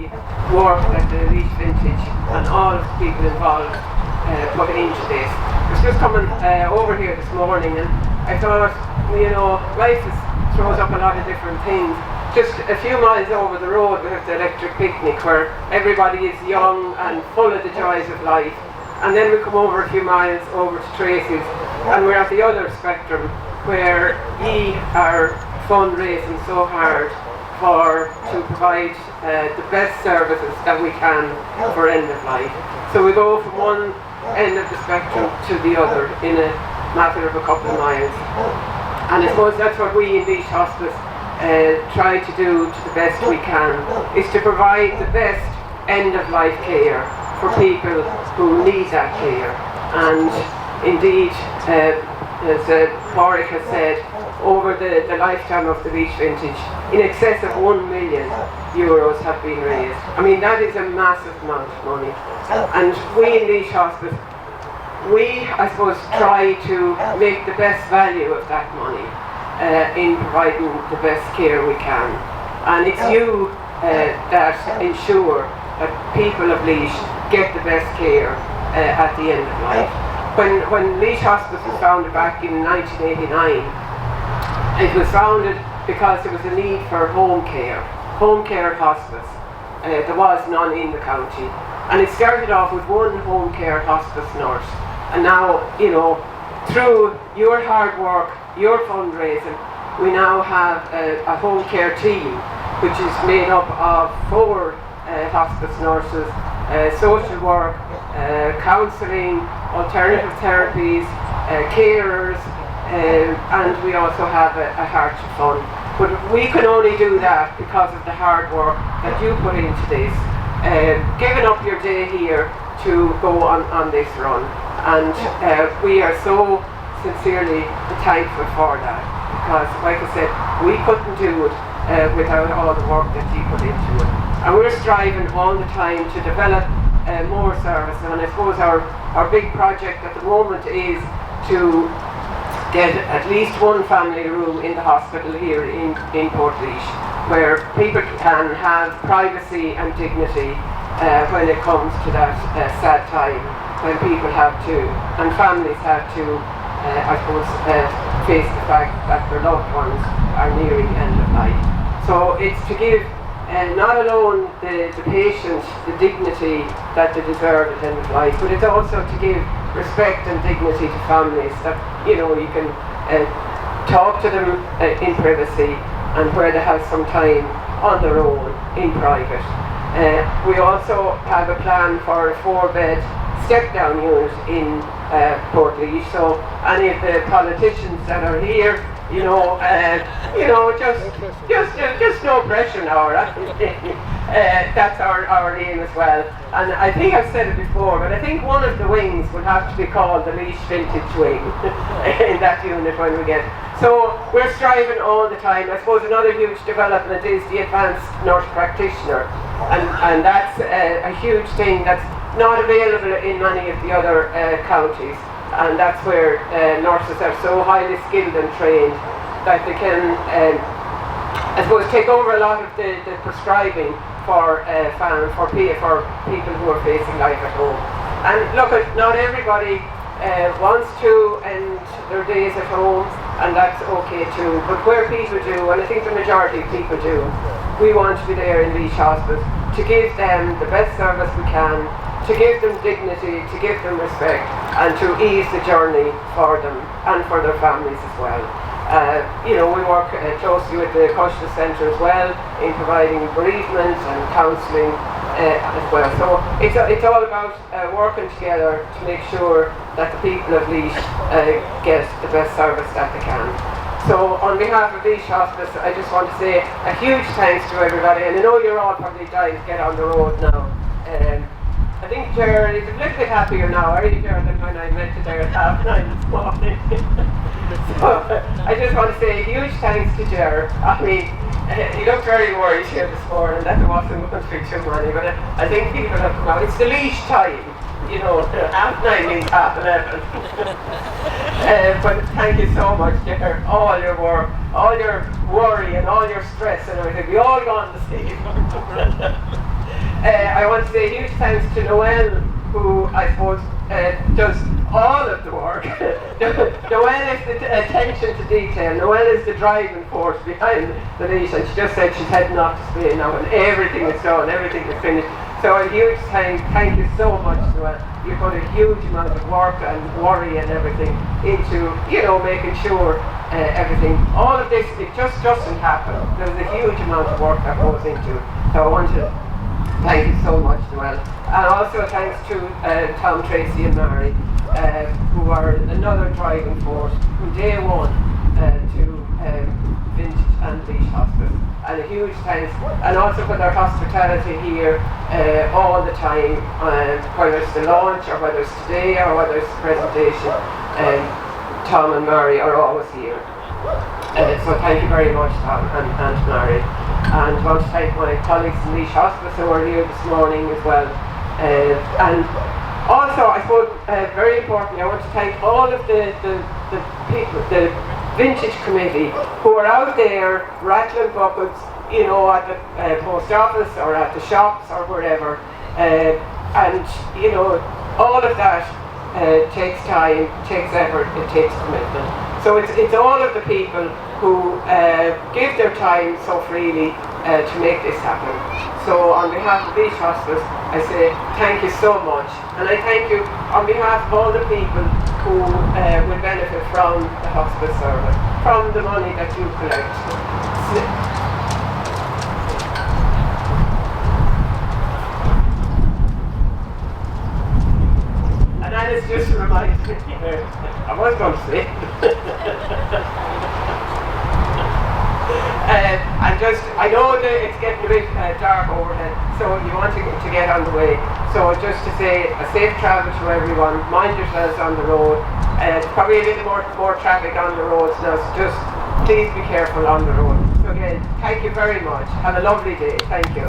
the work that the Laois Vintage and all of the people involved put into this. I was just coming over here this morning, and I thought, life throws up a lot of different things. Just a few miles over the road we have the electric picnic where everybody is young and full of the joys of life. And then we come over a few miles over to Tracy's, and we're at the other spectrum where we are fundraising so hard to provide the best services that we can for end of life. So we go from one end of the spectrum to the other in a matter of a couple of miles. And I suppose that's what we in Laois Hospice try to do to the best we can, is to provide the best end of life care for people who need that care. And indeed, as Warwick has said, over the lifetime of the Laois Vintage, in excess of €1 million have been raised. I mean, that is a massive amount of money. And we in Laois Hospice, I suppose, try to make the best value of that money in providing the best care we can. And it's you that ensure that people of Laois get the best care at the end of life. When Laois Hospice was founded back in 1989, it was founded because there was a need for home care hospice. There was none in the county. And it started off with one home care hospice nurse. And now, through your hard work, your fundraising, we now have a home care team which is made up of 4 hospice nurses, social work, counselling, alternative therapies, carers, and we also have a hardship fund. But we can only do that because of the hard work that you put into this, giving up your day here to go on this run. And we are so sincerely thankful for that, because, like I said, we couldn't do it without all the work that you put into it. And we're striving all the time to develop more services. And I suppose our big project at the moment is to get at least one family room in the hospital here in Portlaoise, where people can have privacy and dignity when it comes to that sad time when people have to, and families have to, I suppose, face the fact that their loved ones are nearing the end of life. So it's to give not alone the patient the dignity that they deserve at the end of life, but it's also to give respect and dignity to families, that you can talk to them in privacy, and where they have some time on their own in private. We also have a plan for a 4-bed step-down unit in Portlaoise, so any of the politicians that are here, just no pressure now, right? That's our aim as well. And I think I've said it before, but I think one of the wings would have to be called the Laois Vintage wing in that unit when we get. So we're striving all the time. I suppose another huge development is the advanced nurse practitioner, and that's a huge thing that's not available in many of the other counties, and that's where nurses are so highly skilled and trained that they can, I suppose, take over a lot of the prescribing for people who are facing life at home. And look, not everybody wants to end their days at home, and that's okay too, but where people do, and I think the majority of people do, we want to be there in Laois Hospice to give them the best service we can, to give them dignity, to give them respect, and to ease the journey for them and for their families as well. We work closely with the Hospice Centre as well in providing bereavement and counselling as well. So it's all about working together to make sure that the people of Laois get the best service that they can. So on behalf of Laois Hospice, I just want to say a huge thanks to everybody, and I know you're all probably dying to get on the road now. I think Ger is a little bit happier now, are you, Ger, than when I met you there at 9:30 this morning. So I just want to say a huge thanks to Ger. I mean, he looked very worried here this morning that there wasn't going to be too many, but I think people have come out. It's the Laois time, 9:30 means 11:30. But thank you so much, Ger. All your work, all your worry and all your stress and everything, we all gone to sleep. I want to say a huge thanks to Noel, who I suppose does all of the work. Noel is the attention to detail. Noel is the driving force behind the leash, and she just said she's heading off to Spain now and everything is done, everything is finished. So a huge thank you so much, Noel. You put a huge amount of work and worry and everything into, making sure everything, all of this, it just doesn't happen. There's a huge amount of work that goes into it. So I want to thank you so much, Noel. And also thanks to Tom, Tracy and Mary, who are another driving force from day one to Vintage and Laois Hospice. And a huge thanks, and also for their hospitality here all the time, whether it's the launch or whether it's today or whether it's the presentation. Tom and Mary are always here. So thank you very much, Tom and Mary. And I want to thank my colleagues in Laois Hospice who are here this morning as well. And also, I suppose, very importantly, I want to thank all of the people, the Vintage Committee, who are out there rattling buckets, at the post office or at the shops or wherever. And, all of that takes time, takes effort, it takes commitment. So it's all of the people who give their time so freely to make this happen. So on behalf of Laois Hospice, I say thank you so much, and I thank you on behalf of all the people who will benefit from the hospice service, from the money that you collect. And that is just a reminder. I was going to say. I know that it's getting a bit dark overhead, so you want to get on the way. So just to say a safe travel to everyone, mind yourselves on the road. Probably a little more traffic on the roads now, so just please be careful on the road. So again, thank you very much. Have a lovely day. Thank you.